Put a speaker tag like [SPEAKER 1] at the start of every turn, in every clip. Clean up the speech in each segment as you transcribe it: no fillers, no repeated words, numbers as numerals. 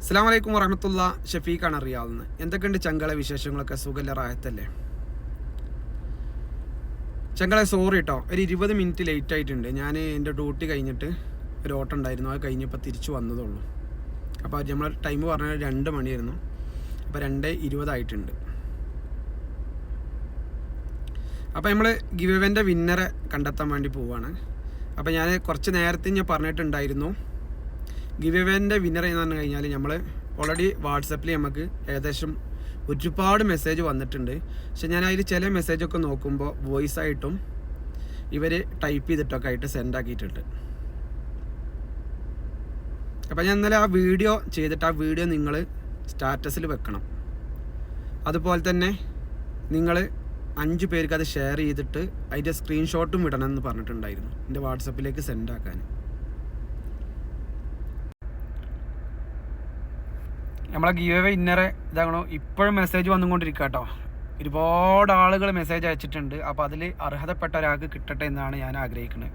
[SPEAKER 1] അസ്സലാമു അലൈക്കും വറഹ്മത്തുള്ളാ. ഷഫീഖാണ് റിയാദിൽ. എന്തൊക്കെയുണ്ട് ചങ്കളെ വിശേഷങ്ങളൊക്കെ? സുഖല്ല, റാഹത്തല്ലേ? ചങ്കളെ സോറി കേട്ടോ, ഒരു 20 മിനിറ്റ് ലേറ്റ് ആയിട്ടുണ്ട്. ഞാൻ എൻ്റെ ഡ്യൂട്ടി കഴിഞ്ഞിട്ട് ഒരു ഓട്ടം ഉണ്ടായിരുന്നു, അത് കഴിഞ്ഞപ്പോൾ തിരിച്ചു വന്നതുള്ളൂ. അപ്പോൾ നമ്മൾ ടൈം പറഞ്ഞാൽ 2 മണിയായിരുന്നു. അപ്പോൾ 2:20 ആയിട്ടുണ്ട്. അപ്പോൾ നമ്മൾ ഗിവ് എവേൻ്റെ വിന്നറെ കണ്ടെത്താൻ വേണ്ടി പോവുകയാണ്. അപ്പോൾ ഞാൻ കുറച്ച് നേരത്തെ ഞാൻ പറഞ്ഞിട്ടുണ്ടായിരുന്നു, ഗിവ് എവേൻ്റെ വിന്നർ എന്ന് പറഞ്ഞു കഴിഞ്ഞാൽ നമ്മൾ ഓൾറെഡി വാട്സപ്പിൽ നമുക്ക് ഏകദേശം ഒരുപാട് മെസ്സേജ് വന്നിട്ടുണ്ട്. പക്ഷെ ഞാൻ അതിൽ ചില മെസ്സേജൊക്കെ നോക്കുമ്പോൾ വോയിസ് ആയിട്ടും ഇവർ ടൈപ്പ് ചെയ്തിട്ടൊക്കെ ആയിട്ട് സെൻഡ് ആക്കിയിട്ടുണ്ട്. അപ്പോൾ ഞാൻ ഇന്നലെ ആ വീഡിയോ ചെയ്തിട്ട് ആ വീഡിയോ നിങ്ങൾ സ്റ്റാറ്റസിൽ വെക്കണം. അതുപോലെ തന്നെ നിങ്ങൾ 5 പേർക്ക് അത് ഷെയർ ചെയ്തിട്ട് അതിൻ്റെ സ്ക്രീൻഷോട്ടും വിടണമെന്ന് പറഞ്ഞിട്ടുണ്ടായിരുന്നു എൻ്റെ വാട്സപ്പിലേക്ക് സെൻഡ് ആക്കാൻ. നമ്മളെ ഗിവ് അവേ വിന്നറെ ഇതാകണോ ഇപ്പോഴും മെസ്സേജ് വന്നുകൊണ്ടിരിക്കുക കേട്ടോ. ഒരുപാട് ആളുകൾ മെസ്സേജ് അയച്ചിട്ടുണ്ട്. അപ്പോൾ അതിൽ അർഹതപ്പെട്ട ഒരാൾക്ക് കിട്ടട്ടെ എന്നാണ് ഞാൻ ആഗ്രഹിക്കുന്നത്.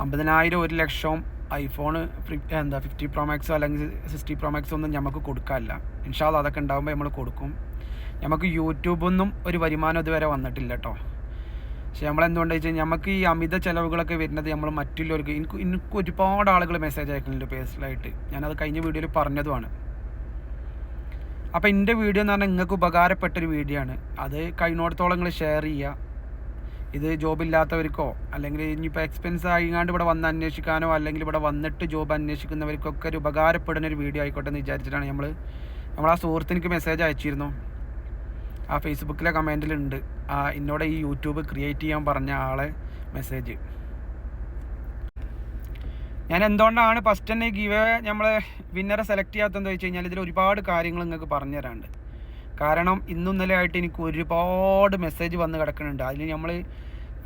[SPEAKER 1] 50,000 1 ലക്ഷം ഐഫോൺ 50 Pro Max അല്ലെങ്കിൽ 60 Pro Max ഒന്നും നമുക്ക് കൊടുക്കാനില്ല. ഇൻഷാ അല്ലാഹ് അതൊക്കെ ഉണ്ടാകുമ്പോൾ നമ്മൾ കൊടുക്കും. നമുക്ക് യൂട്യൂബൊന്നും ഒരു വരുമാനം ഇതുവരെ വന്നിട്ടില്ല കേട്ടോ. പക്ഷെ നമ്മളെന്തുകൊണ്ടെന്ന് വെച്ച് കഴിഞ്ഞാൽ നമുക്ക് ഈ അമിത ചിലവുകളൊക്കെ വരുന്നത് നമ്മൾ മറ്റുള്ളവർക്ക് എനിക്ക് ഒരുപാട് ആളുകൾ മെസ്സേജ് അയക്കുന്നുണ്ട് പേഴ്സണലായിട്ട്. ഞാനത് കഴിഞ്ഞ വീഡിയോയിൽ പറഞ്ഞതുമാണ്. അപ്പോൾ എൻ്റെ വീഡിയോ എന്ന് പറഞ്ഞാൽ നിങ്ങൾക്ക് ഉപകാരപ്പെട്ടൊരു വീഡിയോ ആണ്. അത് കഴിയുന്നിടത്തോളം നിങ്ങൾ ഷെയർ ചെയ്യുക. ഇത് ജോബില്ലാത്തവർക്കോ അല്ലെങ്കിൽ ഇനിയിപ്പോൾ എക്സ്പെൻസ് ആയിങ്ങാണ്ട് ഇവിടെ വന്ന് അന്വേഷിക്കാനോ അല്ലെങ്കിൽ ഇവിടെ വന്നിട്ട് ജോബ് അന്വേഷിക്കുന്നവർക്കൊക്കെ ഒരു ഉപകാരപ്പെടുന്ന ഒരു വീഡിയോ ആയിക്കോട്ടെ എന്ന് വിചാരിച്ചിട്ടാണ് നമ്മൾ ആ സുഹൃത്തിനിക്ക് മെസ്സേജ് അയച്ചിരുന്നു. ആ ഫേസ്ബുക്കിലെ കമൻറ്റിലുണ്ട് എന്നോട് ഈ യൂട്യൂബ് ക്രിയേറ്റ് ചെയ്യാൻ പറഞ്ഞ ആളെ മെസ്സേജ്. ഞാൻ എന്തുകൊണ്ടാണ് ഫസ്റ്റ് തന്നെ ഗിവ് നമ്മൾ വിന്നറെ സെലക്ട് ചെയ്യാത്തതെന്ന് വെച്ച് കഴിഞ്ഞാൽ ഇതിൽ ഒരുപാട് കാര്യങ്ങൾ നിങ്ങൾക്ക് പറഞ്ഞു തരാനുണ്ട്. കാരണം ഇന്നും ഇന്നലെ ആയിട്ട് എനിക്ക് ഒരുപാട് മെസ്സേജ് വന്ന് കിടക്കുന്നുണ്ട്. അതിൽ നമ്മൾ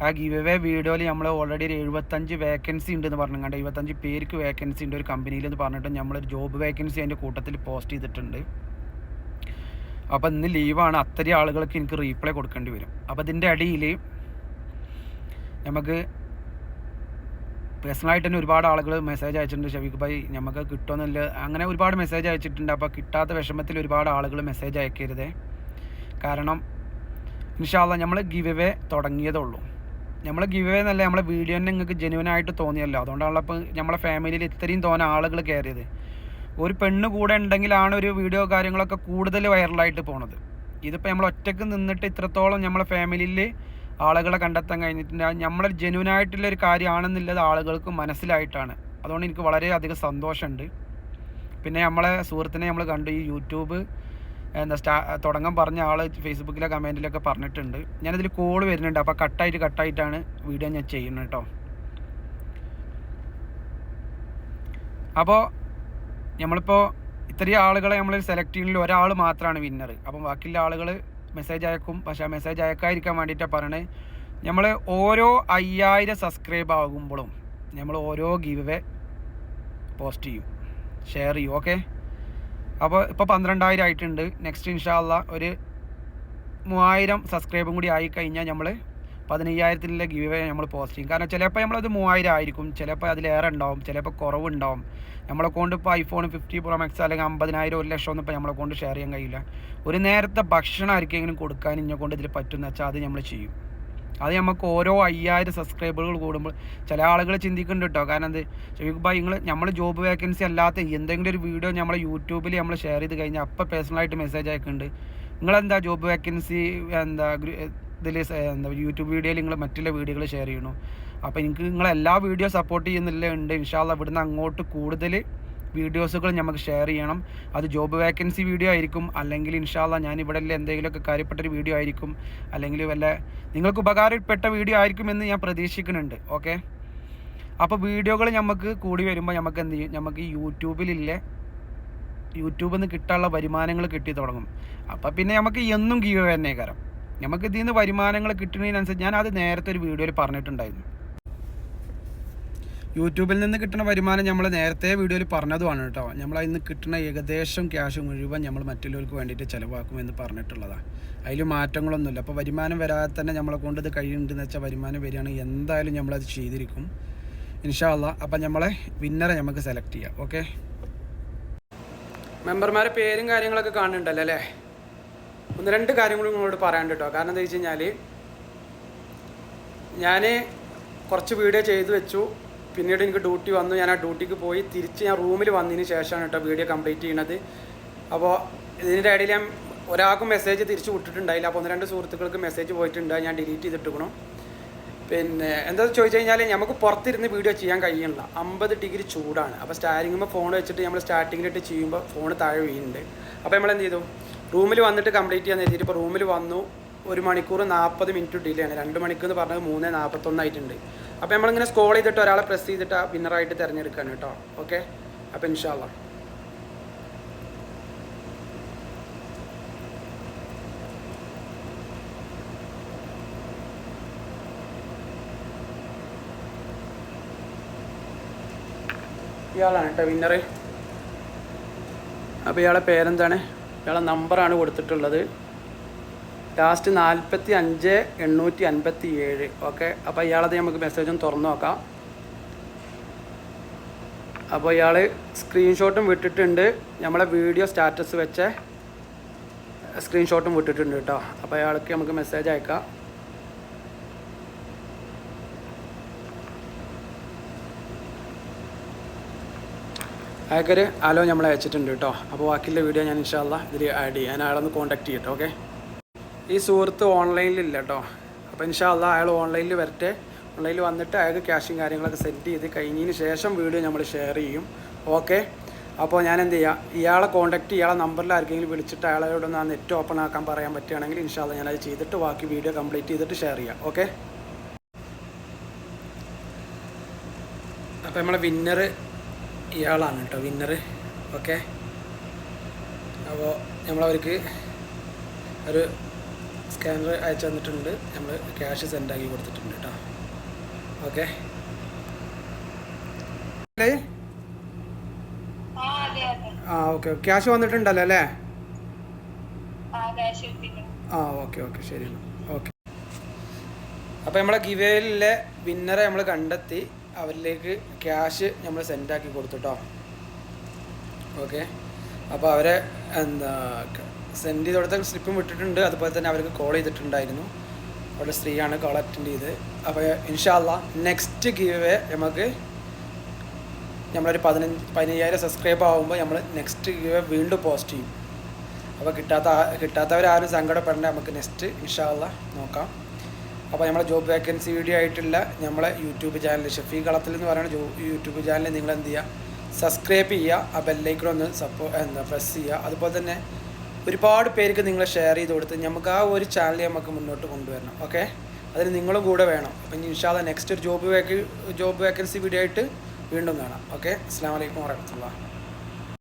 [SPEAKER 1] ആ ഗിവ് അവേ വീഡിയോയിൽ നമ്മൾ ഓൾറെഡി ഒരു 75 വേക്കൻസി ഉണ്ടെന്ന് പറഞ്ഞുകൊണ്ട് 75 പേർക്ക് വേക്കൻസി ഉണ്ട് ഒരു കമ്പനിയിൽ എന്ന് പറഞ്ഞിട്ട് നമ്മളൊരു ജോബ് വേക്കൻസി അതിൻ്റെ കൂട്ടത്തിൽ പോസ്റ്റ് ചെയ്തിട്ടുണ്ട്. അപ്പോൾ ഇന്ന് ലീവാണ്. അത്രയും ആളുകൾക്ക് എനിക്ക് റീപ്ലൈ കൊടുക്കേണ്ടി വരും. അപ്പോൾ ഇതിൻ്റെ അടിയിൽ നമുക്ക് പേഴ്സണലായിട്ട് തന്നെ ഒരുപാട് ആളുകൾ മെസ്സേജ് അയച്ചിട്ടുണ്ട്. ഷഫീഖ് ഭായി നമുക്ക് കിട്ടുമെന്നില്ല, അങ്ങനെ ഒരുപാട് മെസ്സേജ് അയച്ചിട്ടുണ്ട്. അപ്പോൾ കിട്ടാത്ത വിഷമത്തിൽ ഒരുപാട് ആളുകൾ മെസ്സേജ് അയക്കരുതേ. കാരണം ഇൻഷാ അല്ലാഹ് നമ്മൾ ഗിവ് അവേ തുടങ്ങിയതേ ഉള്ളൂ. നമ്മൾ ഗിവ് അവേ എന്നല്ല, നമ്മളെ വീഡിയോ തന്നെ നിങ്ങൾക്ക് ജെന്യുവനായിട്ട് തോന്നിയല്ലോ. അതുകൊണ്ടാണല്ലോ ഇപ്പോൾ നമ്മളെ ഫാമിലിയിൽ ഇത്രയും തോന്നെ ആളുകൾ കയറിയത്. ഒരു പെണ്ണ് കൂടെ ഉണ്ടെങ്കിലാണ് ഒരു വീഡിയോ കാര്യങ്ങളൊക്കെ കൂടുതൽ വൈറലായിട്ട് പോണത്. ഇതിപ്പോൾ നമ്മൾ ഒറ്റയ്ക്ക് നിന്നിട്ട് ഇത്രത്തോളം നമ്മളെ ഫാമിലിയിൽ ആളുകളെ കണ്ടെത്താൻ കഴിഞ്ഞിട്ടുണ്ട്. നമ്മളൊരു ജെന്യുവനായിട്ടുള്ളൊരു കാര്യമാണെന്നുള്ളത് ആളുകൾക്ക് മനസ്സിലായിട്ടാണ്. അതുകൊണ്ട് എനിക്ക് വളരെയധികം സന്തോഷമുണ്ട്. പിന്നെ നമ്മളെ സുഹൃത്തിനെ നമ്മൾ കണ്ടു, ഈ യൂട്യൂബ് തുടങ്ങാൻ പറഞ്ഞ ആൾ ഫേസ്ബുക്കിലെ കമൻറ്റിലൊക്കെ പറഞ്ഞിട്ടുണ്ട്. ഞാനിതിൽ കോൾ വരുന്നുണ്ട്. അപ്പോൾ കട്ടായിട്ടാണ് വീഡിയോ ഞാൻ ചെയ്യുന്നത് കേട്ടോ. അപ്പോൾ നമ്മളിപ്പോൾ ഇത്രയും ആളുകളെ നമ്മൾ സെലക്ട് ചെയ്യുന്നതിൽ ഒരാൾ മാത്രമാണ് വിന്നർ. അപ്പം ബാക്കിയുള്ള ആളുകൾ മെസ്സേജ് അയക്കും. പക്ഷേ ആ മെസ്സേജ് അയക്കാതിരിക്കാൻ വേണ്ടിയിട്ടാണ് പറയണത്. നമ്മൾ ഓരോ 5000 സബ്സ്ക്രൈബ് ആകുമ്പോഴും നമ്മൾ ഓരോ ഗിവ് അവേ പോസ്റ്റ് ചെയ്യും, ഷെയർ ചെയ്യും. ഓക്കെ, അപ്പോൾ ഇപ്പോൾ 12,000 ആയിട്ടുണ്ട്. നെക്സ്റ്റ് ഇൻഷാ അല്ലാഹ് ഒരു 3000 സബ്സ്ക്രൈബും കൂടി ആയിക്കഴിഞ്ഞാൽ നമ്മൾ 15,000 ഗിവ് അവേ നമ്മൾ പോസ്റ്റ് ചെയ്യും. കാരണം ചിലപ്പോൾ നമ്മളത് 3000 ആയിരിക്കും, ചിലപ്പോൾ അതിലേറെ ഉണ്ടാവും, ചിലപ്പോൾ കുറവുണ്ടാവും. നമ്മളെ കൊണ്ട് ഇപ്പോൾ ഐഫോൺ 50 Pro Max അല്ലെങ്കിൽ 50,000 1 ലക്ഷം ഒന്നും ഇപ്പോൾ നമ്മളെ കൊണ്ട് ഷെയർ ചെയ്യാൻ കഴിയില്ല. ഒരു നേരത്തെ ഭക്ഷണം ആർക്കെങ്കിലും കൊടുക്കാൻ ഇന്നെ കൊണ്ട് ഇതിൽ പറ്റുമെന്ന് വെച്ചാൽ അത് നമ്മൾ ചെയ്യും. അത് നമുക്ക് ഓരോ 5000 സബ്സ്ക്രൈബറുകൾ കൂടുമ്പോൾ ചില ആളുകൾ ചിന്തിക്കുന്നുണ്ട് കേട്ടോ. കാരണം എന്ത് ഷഫീഖ് ഭായി നമ്മൾ ജോബ് വേക്കൻസി അല്ലാത്ത എന്തെങ്കിലും ഒരു വീഡിയോ നമ്മളെ യൂട്യൂബിൽ നമ്മൾ ഷെയർ ചെയ്ത് കഴിഞ്ഞാൽ അപ്പോൾ പേഴ്സണലായിട്ട് മെസ്സേജ് അയക്കുന്നുണ്ട്, നിങ്ങളെന്താ ജോബ് വേക്കൻസി ഇതിൽ യൂട്യൂബ് വീഡിയോയിൽ നിങ്ങൾ മറ്റുള്ള വീഡിയോകൾ ഷെയർ ചെയ്യണു. അപ്പോൾ എനിക്ക് നിങ്ങളെല്ലാ വീഡിയോ സപ്പോർട്ട് ചെയ്യുന്നില്ലുണ്ട്. ഇൻഷാ അല്ലാഹ് ഇവിടുന്ന് അങ്ങോട്ട് കൂടുതൽ വീഡിയോസുകൾ നമുക്ക് ഷെയർ ചെയ്യണം. അത് ജോബ് വേക്കൻസി വീഡിയോ ആയിരിക്കും, അല്ലെങ്കിൽ ഇൻഷാ അല്ലാഹ് ഞാൻ ഇവിടെ എന്തെങ്കിലുമൊക്കെ കാര്യപ്പെട്ടൊരു വീഡിയോ ആയിരിക്കും, അല്ലെങ്കിൽ വല്ല നിങ്ങൾക്ക് ഉപകാരപ്പെട്ട വീഡിയോ ആയിരിക്കുമെന്ന് ഞാൻ പ്രതീക്ഷിക്കുന്നുണ്ട്. ഓക്കെ, അപ്പോൾ വീഡിയോകൾ നമുക്ക് കൂടി വരുമ്പോൾ നമുക്ക് എന്ത് ചെയ്യും, നമുക്ക് ഈ യൂട്യൂബിൽ നിന്ന് കിട്ടാനുള്ള വരുമാനങ്ങൾ കിട്ടി തുടങ്ങും. അപ്പോൾ പിന്നെ നമുക്ക് എന്നും ഗിവ് അവേ തന്നെ കാരണം നമുക്ക് ഇതിൽ നിന്ന് വരുമാനങ്ങൾ കിട്ടുന്നതിനനുസരിച്ച് ഞാൻ അത് നേരത്തെ ഒരു വീഡിയോയിൽ പറഞ്ഞിട്ടുണ്ടായിരുന്നു. യൂട്യൂബിൽ നിന്ന് കിട്ടുന്ന വരുമാനം നമ്മൾ നേരത്തെ വീഡിയോയിൽ പറഞ്ഞതുമാണ് കേട്ടോ. നമ്മൾ അതിൽ നിന്ന് കിട്ടുന്ന ഏകദേശം ക്യാഷ് മുഴുവൻ നമ്മൾ മറ്റുള്ളവർക്ക് വേണ്ടിയിട്ട് ചിലവാക്കുമെന്ന് പറഞ്ഞിട്ടുള്ളതാണ്. അതിൽ മാറ്റങ്ങളൊന്നുമില്ല. അപ്പോൾ വരുമാനം വരാതെ തന്നെ നമ്മളെ കൊണ്ട് ഇത് കഴിയുന്നുണ്ടെന്ന് വെച്ചാൽ വരുമാനം വരികയാണെങ്കിൽ എന്തായാലും നമ്മളത് ചെയ്തിരിക്കും ഇൻഷാ അല്ലാഹ്. അപ്പം നമ്മളെ വിന്നറെ നമുക്ക് സെലക്ട് ചെയ്യാം. ഓക്കെ. മെമ്പർമാരെ പേരും കാര്യങ്ങളൊക്കെ കാണുന്നുണ്ടല്ലോ അല്ലേ? ഒന്ന് രണ്ട് കാര്യങ്ങളും നിങ്ങളോട് പറയാണ്ട് കേട്ടോ. കാരണം എന്താ വെച്ച് കഴിഞ്ഞാൽ ഞാൻ കുറച്ച് വീഡിയോ ചെയ്ത് വെച്ചു, പിന്നീട് എനിക്ക് ഡ്യൂട്ടി വന്നു, ഞാൻ ആ ഡ്യൂട്ടിക്ക് പോയി തിരിച്ച് ഞാൻ റൂമിൽ വന്നതിന് ശേഷമാണ് കേട്ടോ വീഡിയോ കംപ്ലീറ്റ് ചെയ്യണത്. അപ്പോൾ ഇതിൻ്റെ ഇടയിൽ ഞാൻ ഒരാൾക്കും മെസ്സേജ് തിരിച്ച് വിട്ടിട്ടുണ്ടായില്ല. അപ്പോൾ ഒന്ന് രണ്ട് സുഹൃത്തുക്കൾക്ക് മെസ്സേജ് പോയിട്ടുണ്ട്, ഞാൻ ഡിലീറ്റ് ചെയ്തിട്ടിരിക്കണം. പിന്നെ എന്താ ചോദിച്ചു കഴിഞ്ഞാൽ നമുക്ക് പുറത്തിരുന്ന് വീഡിയോ ചെയ്യാൻ കഴിയണില്ല, 50 ഡിഗ്രി ചൂടാണ്. അപ്പോൾ സ്റ്റാരിങ്ങുമ്പോൾ ഫോൺ വെച്ചിട്ട് നമ്മൾ സ്റ്റാർട്ടിങ്ങിലിട്ട് ചെയ്യുമ്പോൾ ഫോൺ താഴെ വീഴുന്നുണ്ട്. അപ്പോൾ നമ്മൾ എന്ത് ചെയ്തു, റൂമിൽ വന്നിട്ട് കംപ്ലീറ്റ് ചെയ്യാൻ എഴുതിയിട്ട് ഇപ്പോൾ റൂമിൽ വന്നു. 1 മണിക്കൂർ 40 മിനിറ്റ് ഡിലേ ആണ്. 2 മണിക്കൂർ എന്ന് പറഞ്ഞത് 3:41 ആയിട്ടുണ്ട്. അപ്പോൾ നമ്മളിങ്ങനെ സ്ക്രോൾ ചെയ്തിട്ട് ഒരാളെ പ്രസ് ചെയ്തിട്ട് ആ വിന്നറായിട്ട് തിരഞ്ഞെടുക്കുകയാണ് കേട്ടോ. ഓക്കെ, അപ്പോൾ ഇൻഷാ അല്ലാഹ് ഇയാളാണ് കേട്ടോ വിന്നറ്. അപ്പോൾ ഇയാളെ പേരെന്താണ്, ഇയാളെ നമ്പറാണ് കൊടുത്തിട്ടുള്ളത്, ലാസ്റ്റ് 45,857. ഓക്കെ, അപ്പോൾ ഇയാളത് നമുക്ക് മെസ്സേജും തുറന്നു നോക്കാം. അപ്പോൾ ഇയാൾ സ്ക്രീൻഷോട്ടും വിട്ടിട്ടുണ്ട്, നമ്മളെ വീഡിയോ സ്റ്റാറ്റസ് വെച്ച സ്ക്രീൻഷോട്ടും വിട്ടിട്ടുണ്ട് കേട്ടോ. അപ്പോൾ അയാൾക്ക് നമുക്ക് മെസ്സേജ് അയക്കാം. അയക്കൊരു ഹലോ നമ്മൾ അയച്ചിട്ടുണ്ട് കേട്ടോ. അപ്പോൾ ബാക്കിയുള്ള വീഡിയോ ഞാൻ ഇൻഷാ അല്ലാഹ് ഇതിൽ ആഡ് ചെയ്യാം. ഞാൻ അയാളൊന്ന് കോൺടാക്ട് ചെയ്യട്ടെ. ഓക്കെ, ഈ സുഹൃത്ത് ഓൺലൈനിലില്ല കേട്ടോ. അപ്പോൾ ഇൻഷാ അല്ലാഹ് അയാൾ ഓൺലൈനിൽ വരട്ടെ. ഓൺലൈനിൽ വന്നിട്ട് അയാൾക്ക് ക്യാഷും കാര്യങ്ങളൊക്കെ സെറ്റ് ചെയ്ത് കഴിഞ്ഞതിന് ശേഷം വീഡിയോ നമ്മൾ ഷെയർ ചെയ്യും. ഓക്കെ, അപ്പോൾ ഞാൻ എന്ത് ചെയ്യുക, ഇയാളെ കോൺടാക്ട് ഇയാളെ നമ്പറിൽ ആർക്കെങ്കിലും വിളിച്ചിട്ട് അയാളോടൊന്ന് ആ നെറ്റ് ഓപ്പൺ ആക്കാൻ പറയാൻ പറ്റുകയാണെങ്കിൽ ഇൻഷാ അല്ലാഹ് ഞാനത് ചെയ്തിട്ട് ബാക്കി വീഡിയോ കംപ്ലീറ്റ് ചെയ്തിട്ട് ഷെയർ ചെയ്യാം. ഓക്കെ, അപ്പോൾ നമ്മളെ വിന്നർ ഇയാളാണ് കേട്ടോ, വിന്നർ. ഓക്കെ, അപ്പോൾ നമ്മളവർക്ക് ഒരു സ്കാനർ അയച്ചു തന്നിട്ടുണ്ട്, നമ്മൾ ക്യാഷ് സെൻഡാക്കി കൊടുത്തിട്ടുണ്ട് കേട്ടോ. ഓക്കെ, ആ ഓക്കെ, ക്യാഷ് വന്നിട്ടുണ്ടല്ലോ അല്ലേ? ആ ഓക്കെ ഓക്കെ, ശരി. ഓക്കെ, അപ്പോൾ നമ്മളെ ഗിവേയിലെ വിന്നറെ നമ്മൾ കണ്ടെത്തി, അവരിലേക്ക് ക്യാഷ് നമ്മൾ സെൻഡാക്കി കൊടുത്തു കേട്ടോ. ഓക്കെ, അപ്പോൾ അവരെ എന്താ സെൻഡ് ചെയ്ത് കൊടുത്ത സ്ലിപ്പും വിട്ടിട്ടുണ്ട്. അതുപോലെ തന്നെ അവർക്ക് കോൾ ചെയ്തിട്ടുണ്ടായിരുന്നു, അവിടെ സ്ത്രീയാണ് കോൾ അറ്റൻഡ് ചെയ്ത്. അപ്പോൾ ഇൻഷാ അല്ലാഹ് നെക്സ്റ്റ് ഗിവ് നമുക്ക് നമ്മളൊരു 15,000 സബ്സ്ക്രൈബ് ആകുമ്പോൾ നമ്മൾ നെക്സ്റ്റ് ഗിവ് വീണ്ടും പോസ്റ്റ് ചെയ്യും. അപ്പോൾ കിട്ടാത്തവരാരും സങ്കടപ്പെടേണ്ട, നമുക്ക് നെക്സ്റ്റ് ഇൻഷാ അല്ലാഹ് നോക്കാം. അപ്പോൾ നമ്മളെ ജോബ് വേക്കൻസി വീഡിയോ ആയിട്ടുള്ള നമ്മളെ യൂട്യൂബ് ചാനൽ ഷഫീഖ് കളത്തിൽ എന്ന് പറയുന്ന യൂട്യൂബ് ചാനൽ നിങ്ങൾ എന്ത് ചെയ്യുക, സബ്സ്ക്രൈബ് ചെയ്യുക, ആ ബെല്ലൈക്കൺ ഒന്ന് പ്രസ് ചെയ്യുക. അതുപോലെ തന്നെ ഒരുപാട് പേർക്ക് നിങ്ങൾ ഷെയർ ചെയ്ത് കൊടുത്ത് നമുക്ക് ആ ഒരു ചാനൽ നമുക്ക് മുന്നോട്ട് കൊണ്ടുവരണം. ഓക്കെ, അതിന് നിങ്ങളും കൂടെ വേണം. അപ്പം ഇൻഷാ അല്ലാഹ് നെക്സ്റ്റ് ഒരു ജോബ് വേക്കൻസി വീഡിയോ ആയിട്ട് വീണ്ടും കാണാം. ഓക്കെ, അസ്സലാമു അലൈക്കും വറഹ്മത്തുള്ളാഹി.